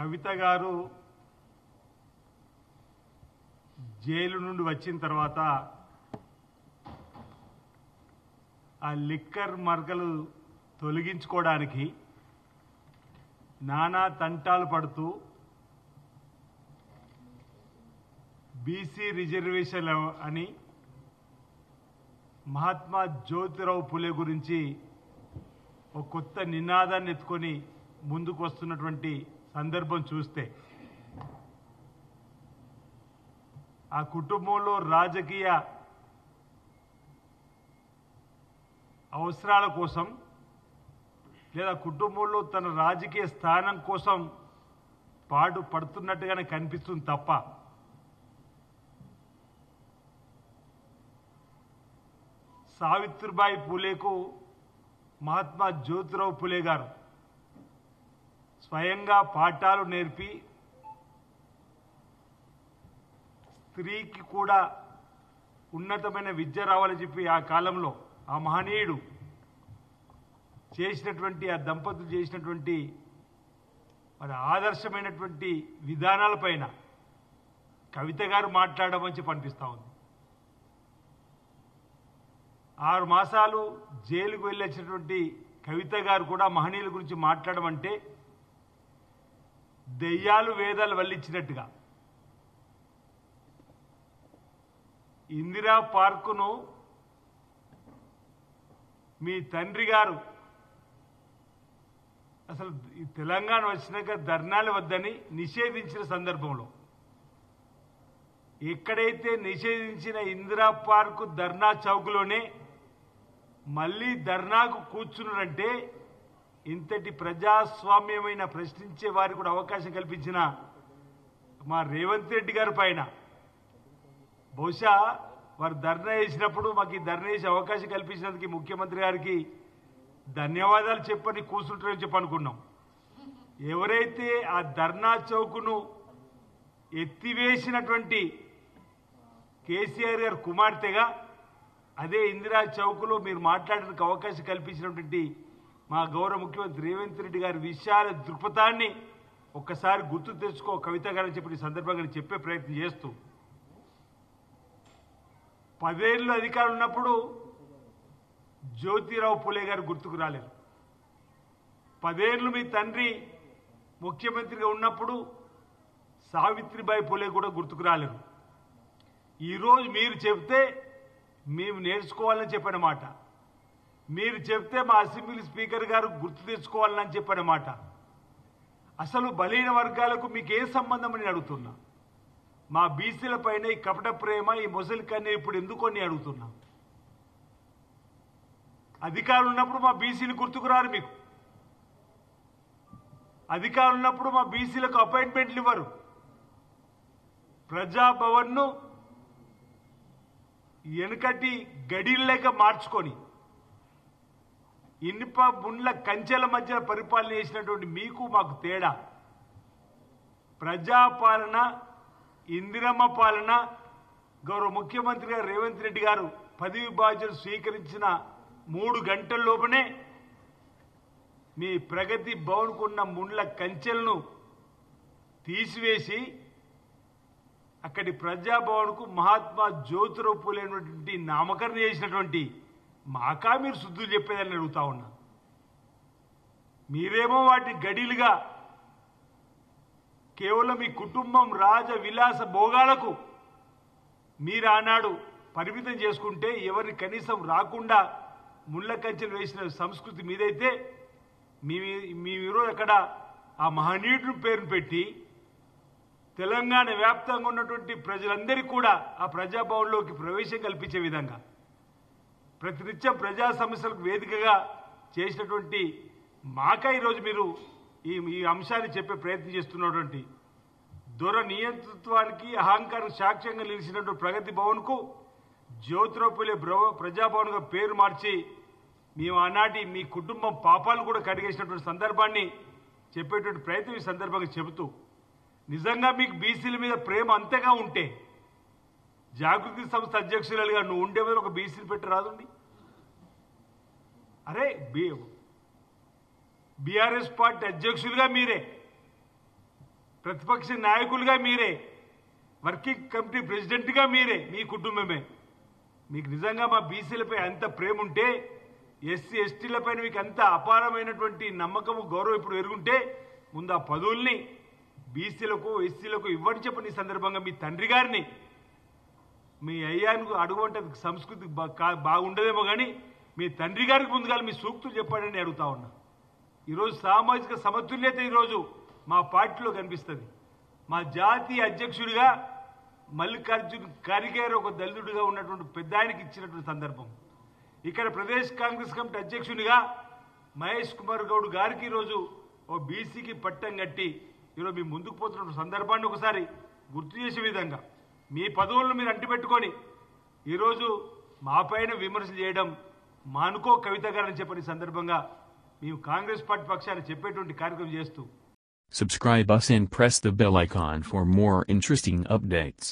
కవిత గారు జైలు నుండి వచ్చిన తర్వాత ఆ లిక్కర్ మరకలు తొలగించుకోవడానికి నానా తంటాలు పడుతూ బీసీ రిజర్వేషన్ అని మహాత్మా జ్యోతిరావు పులే గురించి ఒక కొత్త నినాదాన్ని ఎత్తుకొని ముందుకు వస్తున్నటువంటి సందర్భం చూస్తే ఆ కుటుంబంలో రాజకీయ అవసరాల కోసం లేదా కుటుంబంలో తన రాజకీయ స్థానం కోసం పాటు పడుతున్నట్టుగానే కనిపిస్తుంది తప్ప సావిత్రిబాయి పూలేకు మహాత్మా జ్యోతిరావు పూలే గారు స్వయంగా పాఠాలు నేర్పి స్త్రీకి కూడా ఉన్నతమైన విద్య రావాలని చెప్పి ఆ కాలంలో ఆ మహనీయుడు చేసినటువంటి ఆ దంపతులు చేసినటువంటి మరి ఆదర్శమైనటువంటి విధానాలపైన కవిత గారు మాట్లాడమని చెప్పి అనిపిస్తూ ఉంది. 6 మాసాలు జైలుకు వెళ్ళి వచ్చినటువంటి కవిత గారు కూడా మహనీయుల గురించి మాట్లాడమంటే దెయ్యాలు వేదాలు వల్లించినట్టుగా ఇందిరా పార్కును మీ తండ్రి గారు అసలు తెలంగాణ వచ్చినాక ధర్నాలు వద్దని నిషేధించిన సందర్భంలో ఎక్కడైతే నిషేధించిన ఇందిరా పార్కు ధర్నా చౌక్లోనే మళ్ళీ ధర్నాకు కూర్చున్నారంటే ఇంతటి ప్రజాస్వామ్యమైన ప్రశ్నించే వారికి కూడా అవకాశం కల్పించిన మా రేవంత్ రెడ్డి గారి పైన బహుశా వారు ధర్నా చేసినప్పుడు మాకు ఈ ధర్నా చేసే అవకాశం కల్పించినందుకు ముఖ్యమంత్రి గారికి ధన్యవాదాలు చెప్పని కూర్చుంటారని చెప్పి అనుకున్నాం. ఎవరైతే ఆ ధర్నా చౌక్ను ఎత్తివేసినటువంటి కేసీఆర్ గారు కుమార్తెగా అదే ఇందిరా చౌక్లో మీరు మాట్లాడడానికి అవకాశం కల్పించినటువంటి మా గౌరవ ముఖ్యమంత్రి రేవంత్ రెడ్డి గారి విశాల దృక్పథాన్ని ఒక్కసారి గుర్తు తెచ్చుకో కవిత గారని చెప్పి ఈ సందర్భంగా చెప్పే ప్రయత్నం చేస్తూ 10 ఏళ్ళు అధికారులు ఉన్నప్పుడు జ్యోతిరావు పూలే గారు గుర్తుకు రాలేరు. 10 ఏళ్ళు మీ తండ్రి ముఖ్యమంత్రిగా ఉన్నప్పుడు సావిత్రిబాయి పూలే కూడా గుర్తుకు రాలేరు. ఈరోజు మీరు చెప్తే మేము నేర్చుకోవాలని చెప్పిన మాట, మీరు చెప్తే మా అసెంబ్లీ స్పీకర్ గారు గుర్తు తెచ్చుకోవాలని చెప్పిన మాట. అసలు బలహీన వర్గాలకు మీకు ఏ సంబంధం అని అడుగుతున్నా. మా బీసీల పైన ఈ కపట ప్రేమ, ఈ మొసలి కన్నీ ఇప్పుడు ఎందుకు అని అడుగుతున్నా. అధికారులు ఉన్నప్పుడు మా బీసీలు గుర్తుకు రారు. మీకు అధికారులు ఉన్నప్పుడు మా బీసీలకు అపాయింట్మెంట్లు ఇవ్వరు. ప్రజాభవన్ను వెనుకటి గడిలేక మార్చుకొని ఇనుప ముండ్ల కంచెల మధ్య పరిపాలన చేసినటువంటి మీకు మాకు తేడా. ప్రజాపాలన, ఇందిరమ్మ పాలన, గౌరవ ముఖ్యమంత్రి గారు రేవంత్ రెడ్డి గారు పదవి బాధ్యతలు స్వీకరించిన 3 గంటల లోపనే మీ ప్రగతి భవన్కున్న ముండ్ల కంచెలను తీసివేసి అక్కడి ప్రజాభవన్కు మహాత్మా జ్యోతిరావు పూలే అనేటువంటి నామకరణ చేసినటువంటి మాకా మీరు శుద్ధులు చెప్పేదని అడుగుతా ఉన్నా. మీరేమో వాటి గడిలుగా కేవలం మీ కుటుంబం రాజ విలాస భోగాలకు మీరు ఆనాడు పరిమితం చేసుకుంటే ఎవరిని కనీసం రాకుండా ముళ్ళ కంచెలు వేసిన సంస్కృతి మీదైతే మీరు అక్కడ ఆ మహనీయుడి పేరును పెట్టి తెలంగాణ వ్యాప్తంగా ఉన్నటువంటి ప్రజలందరికీ కూడా ఆ ప్రజాభవన్లోకి ప్రవేశం కల్పించే విధంగా ప్రతినిత్యం ప్రజా సమస్యలకు వేదికగా చేసినటువంటి మాకా ఈరోజు మీరు ఈ అంశాన్ని చెప్పే ప్రయత్నం చేస్తున్నటువంటి దొర నియంతృత్వానికి అహంకారం సాక్ష్యంగా నిలిచినటువంటి ప్రగతి భవన్కు జ్యోతిరావు పూలే ప్రజాభవన్గా పేరు మార్చి మేము ఆనాటి మీ కుటుంబం పాపాలు కూడా కడిగేసినటువంటి సందర్భాన్ని చెప్పేటువంటి ప్రయత్నం ఈ సందర్భంగా చెబుతూ, నిజంగా మీకు బీసీల మీద ప్రేమ అంతగా ఉంటే జాగృతి సంస్థ అధ్యక్షురాలుగా నువ్వు ఉండే మీద ఒక బీసీని పెట్టి రాదుండి. అరే బీఆర్ఎస్ పార్టీ అధ్యక్షులుగా మీరే ప్రతిపక్ష నాయకులుగా మీరే, వర్కింగ్ కమిటీ ప్రెసిడెంట్గా మీరే, మీ కుటుంబమే. మీకు నిజంగా మా బీసీలపై అంత ప్రేమ ఉంటే, ఎస్సీ ఎస్టీలపైన మీకు అంత అపారమైనటువంటి నమ్మకము గౌరవం ఇప్పుడు ఎరుగుంటే ముందు ఆ పదవుల్ని బీసీలకు ఎస్సీలకు ఇవ్వని చెప్పని సందర్భంగా మీ తండ్రి గారిని, మీ అయ్యానికి అడుగుంటే సంస్కృతి బాగుండదేమో కానీ మీ తండ్రి గారికి ముందుగా మీ సూక్తులు చెప్పాడని అడుగుతా ఉన్నా. ఈరోజు సామాజిక సమతుల్యత ఈరోజు మా పార్టీలో కనిపిస్తుంది. మా జాతీయ అధ్యక్షుడిగా మల్లికార్జున్ ఖర్గే ఒక దళితుడిగా ఉన్నటువంటి పెద్ద ఆయనకి ఇచ్చినటువంటి సందర్భం. ఇక్కడ ప్రదేశ్ కాంగ్రెస్ కమిటీ అధ్యక్షునిగా మహేష్ కుమార్ గౌడ్ గారికి ఈరోజు ఓ బీసీకి పట్టం కట్టి ఈరోజు మీ ముందుకు పోతున్న సందర్భాన్ని ఒకసారి గుర్తు చేసే విధంగా మీ పదవులను మీరు అంటిపెట్టుకొని ఈరోజు మా పైన విమర్శలు చేయడం మానుకో కవిత గారని చెప్పని సందర్భంగా మేము కాంగ్రెస్ పార్టీ పక్షాన్ని చెప్పేటువంటి కార్యక్రమం చేస్తూ Subscribe us and press the bell icon for more interesting updates.